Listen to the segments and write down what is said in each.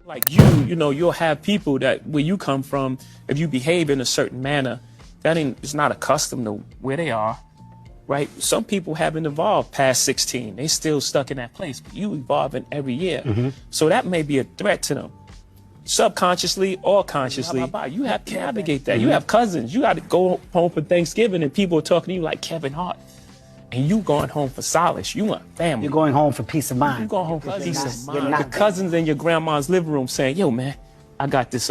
Like you'll have people that where you come from, if you behave in a certain manner, it's not accustomed to where they are, right? Some people haven't evolved past 16. They still stuck in that place, but you evolving every year. So that may be a threat to them. Subconsciously or consciously, you have to navigate that. You have cousins. You got to go home for Thanksgiving and people are talking to you like Kevin Hart. And you going home for solace. You want family. You're going home for peace of mind. You're going home for peace of mind. The cousins in your grandma's living room saying, yo, man, I got this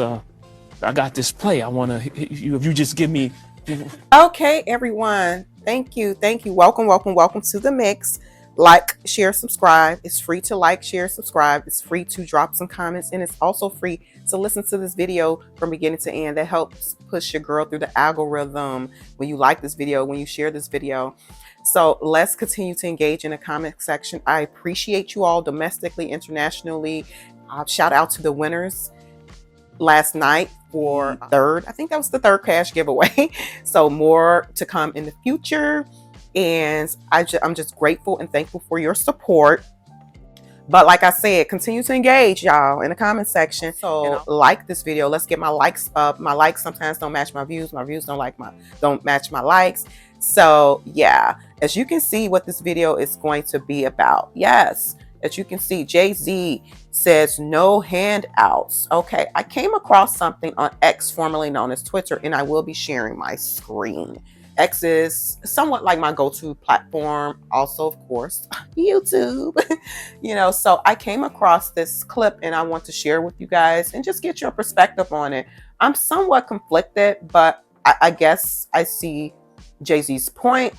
play. I want to, if you just give me. Okay, everyone. Thank you. Welcome to the mix. Like, share, subscribe. It's free to like, share, subscribe. It's free to drop some comments, and it's also free to listen to this video from beginning to end. That helps push your girl through the algorithm when you like this video, when you share this video. So let's continue to engage in the comment section. I appreciate you all domestically, internationally. Shout out to the winners last night for I think that was the third cash giveaway. So more to come in the future. And I'm just grateful and thankful for your support. But like I said, continue to engage, y'all, in the comment section. So like this video. Let's get my likes up. My likes sometimes don't match my views. My views don't match my likes. So yeah, as you can see what this video is going to be about. Yes, as you can see, Jay-Z says no handouts. Okay, I came across something on X, formerly known as Twitter, and I will be sharing my screen. X is somewhat like my go-to platform. Also, of course, YouTube. So I came across this clip and I want to share with you guys and just get your perspective on it. I'm somewhat conflicted, but I guess I see Jay-Z's point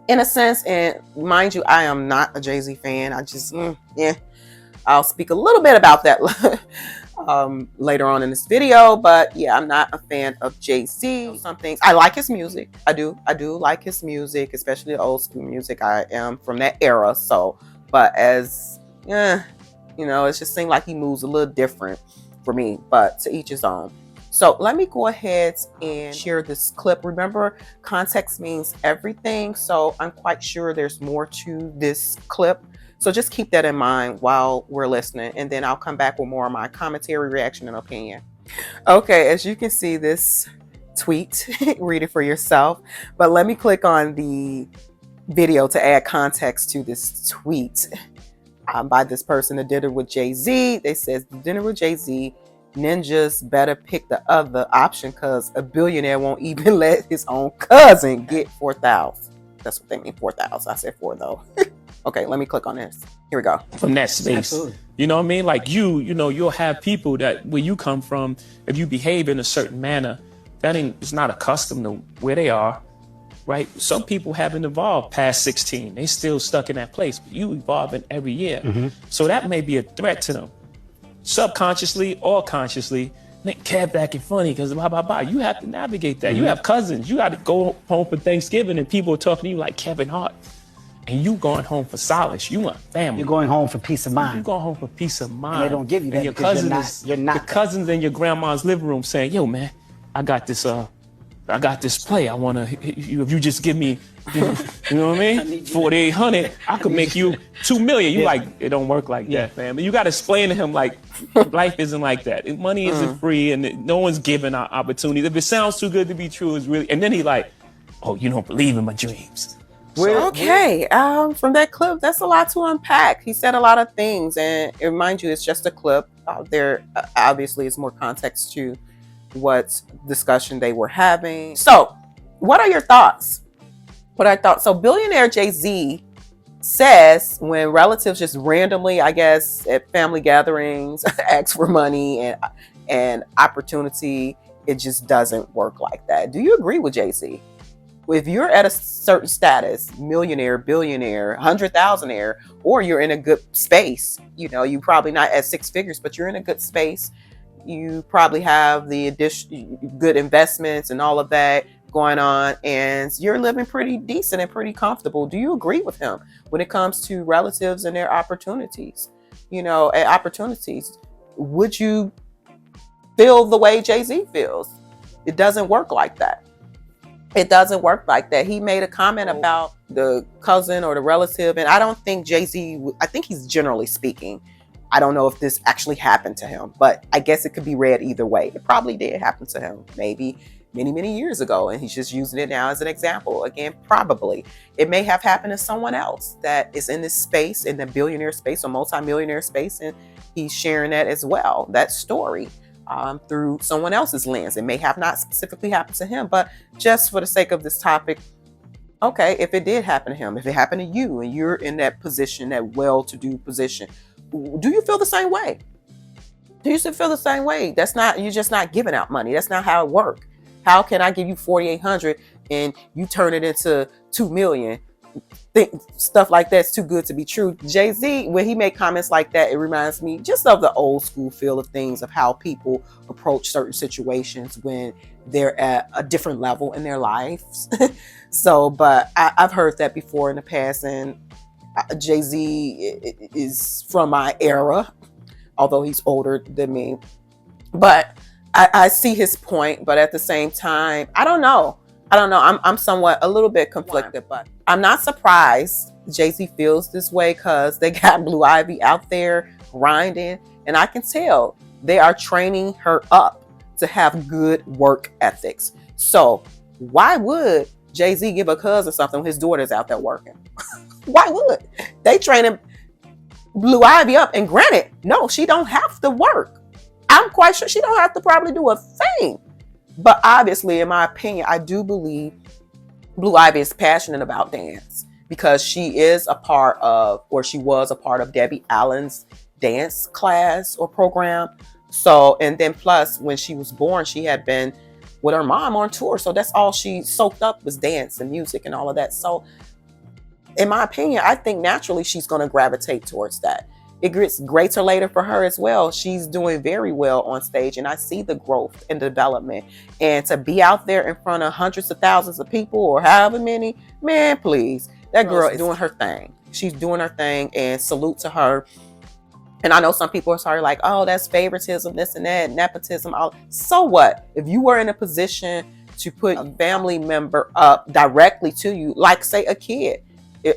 in a sense. And mind you, I am not a Jay-Z fan. I just, I'll speak a little bit about that later on in this video. But yeah, I'm not a fan of Jay-Z. Some things, I like his music. I do like his music, especially the old school music. I am from that era. So, but as, it just seemed like he moves a little different for me, but to each his own. So let me go ahead and share this clip. Remember, context means everything. So I'm quite sure there's more to this clip. So just keep that in mind while we're listening. And then I'll come back with more of my commentary, reaction, and opinion. Okay, as you can see this tweet, read it for yourself. But let me click on the video to add context to this tweet by this person, the dinner with Jay-Z. They says, the dinner with Jay-Z, ninjas better pick the other option because a billionaire won't even let his own cousin get 4,000. That's what they mean, 4,000. I said 4 though. Okay, let me click on this. Here we go. From that space. Absolutely. You know what I mean? Like you'll have people that where you come from, if you behave in a certain manner, it's not accustomed to where they are, right? Some people haven't evolved past 16. They still stuck in that place, but you evolving every year. So that may be a threat to them. Subconsciously or consciously, Kev acting funny because blah, blah, blah. You have to navigate that. You have cousins. You got to go home for Thanksgiving and people are talking to you like Kevin Hart. And you going home for solace. You want family. You're going home for peace of mind. You're going home for peace of mind. And they don't give you that, and your because you're not. The cousins in your grandma's living room saying, yo, man, I got this play. I want to, if you just give me, you know what I mean? 4,800, I could make you 2 million. You like, it don't work like that, man. But you got to explain to him like, life isn't like that. Money isn't free and no one's giving out opportunities. If it sounds too good to be true, it's really, and then he like, oh, you don't believe in my dreams. Okay, from that clip, that's a lot to unpack. He said a lot of things, and mind you, it's just a clip. There obviously is more context to what discussion they were having. So, what are your thoughts? So, billionaire Jay-Z says when relatives just randomly, I guess, at family gatherings, ask for money and opportunity, it just doesn't work like that. Do you agree with Jay-Z? If you're at a certain status, millionaire, billionaire, 100,000aire, or you're in a good space, you're probably not at 6 figures, but you're in a good space. You probably have the good investments and all of that going on, and you're living pretty decent and pretty comfortable. Do you agree with him when it comes to relatives and their opportunities? Would you feel the way Jay-Z feels? It doesn't work like that. It doesn't work like that. He made a comment about the cousin or the relative, and I don't think Jay-Z, I think he's generally speaking, I don't know if this actually happened to him, but I guess it could be read either way. It probably did happen to him, maybe many, many years ago, and he's just using it now as an example. Again, probably. It may have happened to someone else that is in this space, in the billionaire space or multimillionaire space, and he's sharing that as well, that story, through someone else's lens. It may have not specifically happened to him, but just for the sake of this topic, okay, if it did happen to him, if it happened to you and you're in that position, that well-to-do position, do you feel the same way? Do you still feel the same way? That's not, you're just not giving out money. That's not how it works. How can I give you 4,800 and you turn it into 2 million? Stuff like that's too good to be true. Jay-Z, when he made comments like that, it reminds me just of the old school feel of things, of how people approach certain situations when they're at a different level in their lives. So, but I've heard that before in the past, and Jay-Z is from my era, although he's older than me. But I see his point, but at the same time, I don't know. I'm somewhat a little bit conflicted, but I'm not surprised Jay-Z feels this way, because they got Blue Ivy out there grinding, and I can tell they are training her up to have good work ethics. So why would Jay-Z give a cousin something when his daughter's out there working? Why would they training Blue Ivy up? And granted, no, she don't have to work. I'm quite sure she don't have to probably do a thing. But obviously, in my opinion, I do believe Blue Ivy is passionate about dance, because she is a part of, or she was a part of, Debbie Allen's dance class or program. So, and then plus when she was born, she had been with her mom on tour. So that's all she soaked up was dance and music and all of that. So in my opinion, I think naturally she's going to gravitate towards that. It gets greater later for her as well. She's doing very well on stage, and I see the growth and development. And to be out there in front of hundreds of thousands of people, or however many, man, please, that girl is doing her thing. She's doing her thing, and salute to her. And I know some people are sorry, like, oh, that's favoritism, this and that, nepotism. So what? If you were in a position to put a family member up directly to you, like say a kid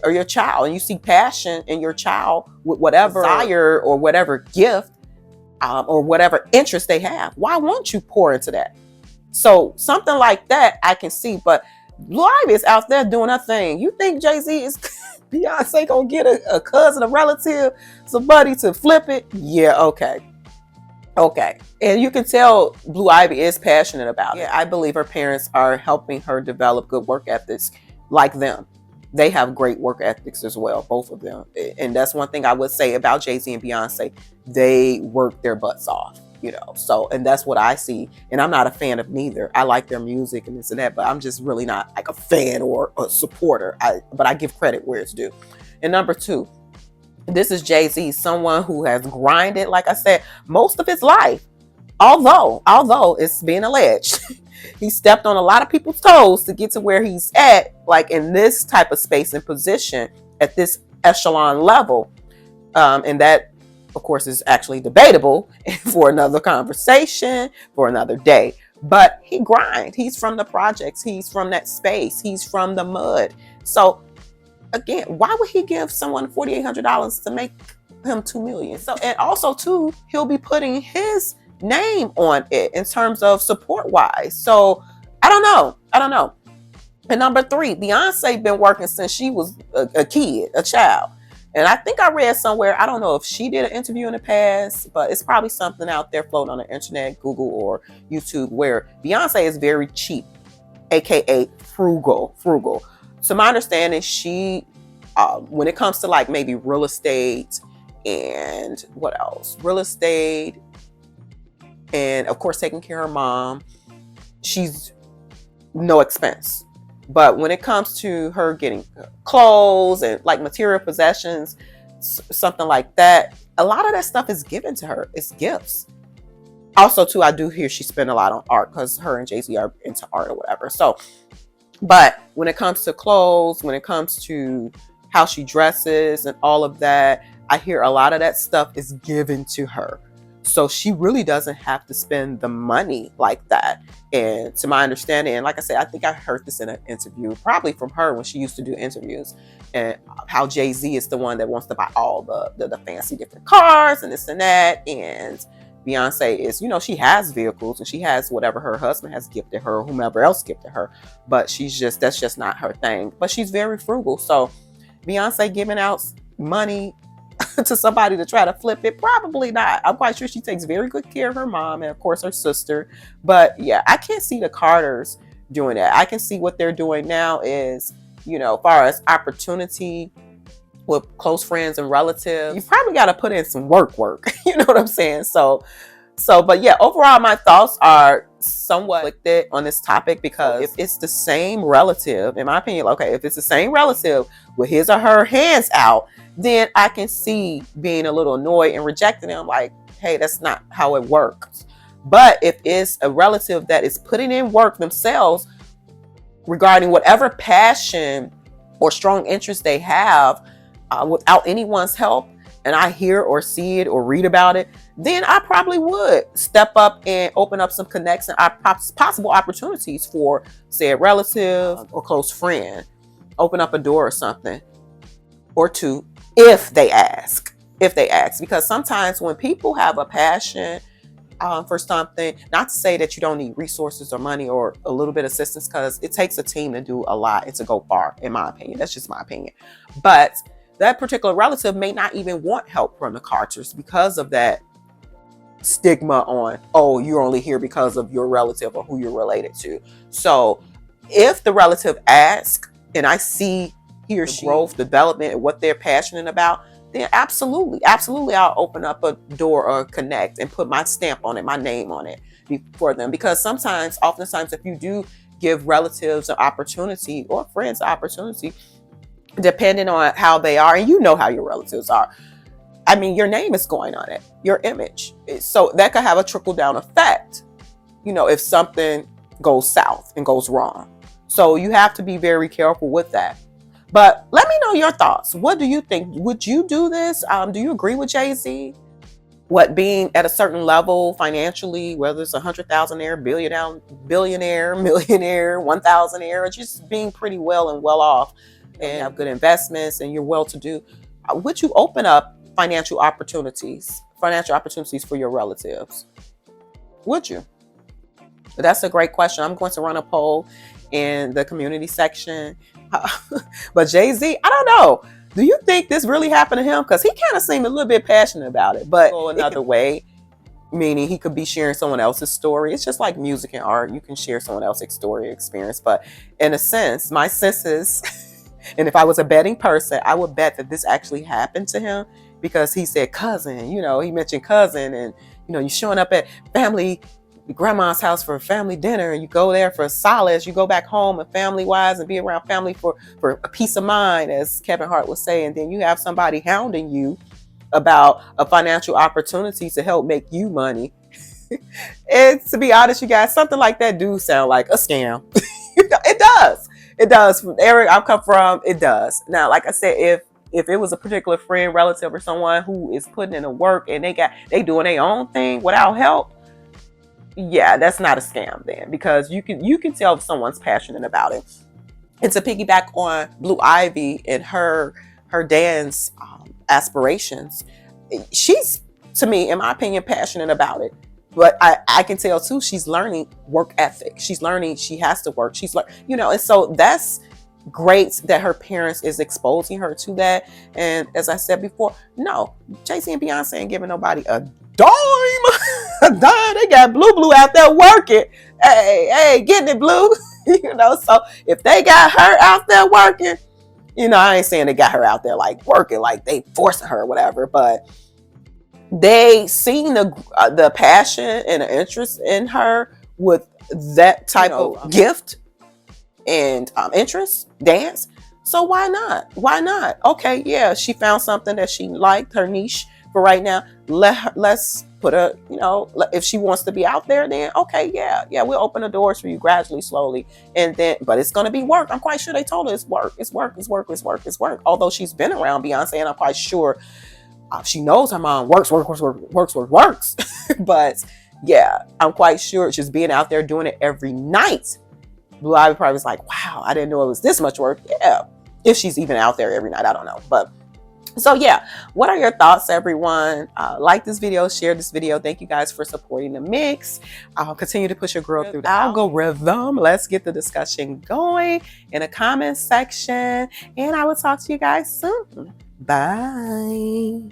or your child, and you see passion in your child with whatever desire or whatever gift or whatever interest they have, why won't you pour into that? So something like that I can see, but Blue Ivy is out there doing her thing. You think Jay-Z is Beyonce gonna get a cousin, a relative, somebody to flip it? Yeah, okay. And you can tell Blue Ivy is passionate about it. I believe her parents are helping her develop good work ethics like them. They have great work ethics as well, both of them. And that's one thing I would say about Jay-Z and Beyonce. They work their butts off, you know. So, and that's what I see. And I'm not a fan of neither. I like their music and this and that, but I'm just really not like a fan or a supporter. But I give credit where it's due. And number two, this is Jay-Z, someone who has grinded, like I said, most of his life. Although it's being alleged, he stepped on a lot of people's toes to get to where he's at, like in this type of space and position at this echelon level. And that, of course, is actually debatable for another conversation, for another day. But he grind. He's from the projects. He's from that space. He's from the mud. So again, why would he give someone $4,800 to make him $2 million? So, and also too, he'll be putting his name on it in terms of support wise. So I don't know. And number three, Beyonce been working since she was a kid, a child. And I think I read somewhere, I don't know if she did an interview in the past, but it's probably something out there floating on the internet, Google or YouTube, where Beyonce is very cheap, aka frugal. So my understanding, she, when it comes to like maybe real estate and what else? Real estate, and of course taking care of her mom, she's no expense. But when it comes to her getting clothes and like material possessions, something like that, a lot of that stuff is given to her. It's gifts. Also too, I do hear she spent a lot on art, because her and Jay-Z are into art or whatever. So, but when it comes to clothes, when it comes to how she dresses and all of that, I hear a lot of that stuff is given to her. So she really doesn't have to spend the money like that. And to my understanding, and like I said, I think I heard this in an interview, probably from her when she used to do interviews, and how Jay-Z is the one that wants to buy all the fancy different cars and this and that. And Beyonce is, she has vehicles and she has whatever her husband has gifted her or whomever else gifted her. But that's just not her thing. But she's very frugal. So Beyonce giving out money to somebody to try to flip it, probably not. I'm quite sure she takes very good care of her mom and of course her sister. But yeah, I can't see the Carters doing that. I can see what they're doing now is, as far as opportunity with close friends and relatives, you probably got to put in some work. You know what I'm saying? But yeah, overall, my thoughts are somewhat conflicted on this topic, because if it's the same relative, in my opinion, okay, if it's the same relative with his or her hands out, then I can see being a little annoyed and rejecting them, like, hey, that's not how it works. But if it's a relative that is putting in work themselves regarding whatever passion or strong interest they have, without anyone's help, and I hear or see it or read about it, then I probably would step up and open up some connects and possible opportunities for, say, a relative or close friend. Open up a door or something or two if they ask. Because sometimes when people have a passion for something, not to say that you don't need resources or money or a little bit of assistance, because it takes a team to do a lot and to go far, in my opinion. That's just my opinion. But that particular relative may not even want help from the Carters because of that stigma on, oh, you're only here because of your relative or who you're related to. So if the relative asks and I see he or she growth, development, and what they're passionate about, then absolutely, I'll open up a door or connect and put my stamp on it, my name on it for them. Because oftentimes, if you do give relatives an opportunity or friends an opportunity, depending on how they are, and how your relatives are, I mean, your name is going on it, your image. So that could have a trickle down effect, if something goes south and goes wrong. So you have to be very careful with that. But let me know your thoughts. What do you think? Would you do this? Do you agree with Jay-Z? Being at a certain level financially, whether it's 100,000aire, billionaire, millionaire, 1,000aire, or just being pretty well and well off and have good investments and you're well-to-do, would you open up financial opportunities for your relatives? Would you? That's a great question. I'm going to run a poll in the community section. But Jay-Z, I don't know. Do you think this really happened to him? Because he kind of seemed a little bit passionate about it. But go another way, meaning he could be sharing someone else's story. It's just like music and art. You can share someone else's story or experience. But in a sense, my sense is, and if I was a betting person, I would bet that this actually happened to him, because he said cousin, he mentioned cousin, and, you're showing up at grandma's house for a family dinner, and you go there for solace, you go back home and family wise and be around family for a peace of mind, as Kevin Hart was saying. And then you have somebody hounding you about a financial opportunity to help make you money. And to be honest, you guys, something like that do sound like a scam. It does. From the area I've come from, it does. Now, like I said, if it was a particular friend, relative, or someone who is putting in the work and they doing their own thing without help, yeah, that's not a scam then, because you can tell if someone's passionate about it. And to piggyback on Blue Ivy and her dance aspirations, she's, to me, in my opinion, passionate about it. But I can tell too, she's learning work ethic. She's learning she has to work. And so that's great that her parents is exposing her to that. And as I said before, no, Jay-Z and Beyonce ain't giving nobody a dime. A dime. They got Blue out there working. Hey, getting it, Blue. So if they got her out there working, I ain't saying they got her out there like working, like they forcing her or whatever, but they seen the passion and the interest in her with that type of gift and interest, dance. So why not? Okay, yeah, she found something that she liked, her niche for right now. Let's put her, if she wants to be out there, then okay, yeah, we'll open the doors for you gradually, slowly. And then, but it's going to be work. I'm quite sure they told her it's work. Although she's been around Beyonce, and I'm quite sure She knows her mom works. But yeah, I'm quite sure just being out there doing it every night. Blue Ivy probably was like, wow, I didn't know it was this much work. Yeah. If she's even out there every night, I don't know. But so yeah, what are your thoughts, everyone? Like this video, share this video. Thank you guys for supporting the mix. I'll continue to push your girl through the algorithm. Let's get the discussion going in the comment section. And I will talk to you guys soon. Bye.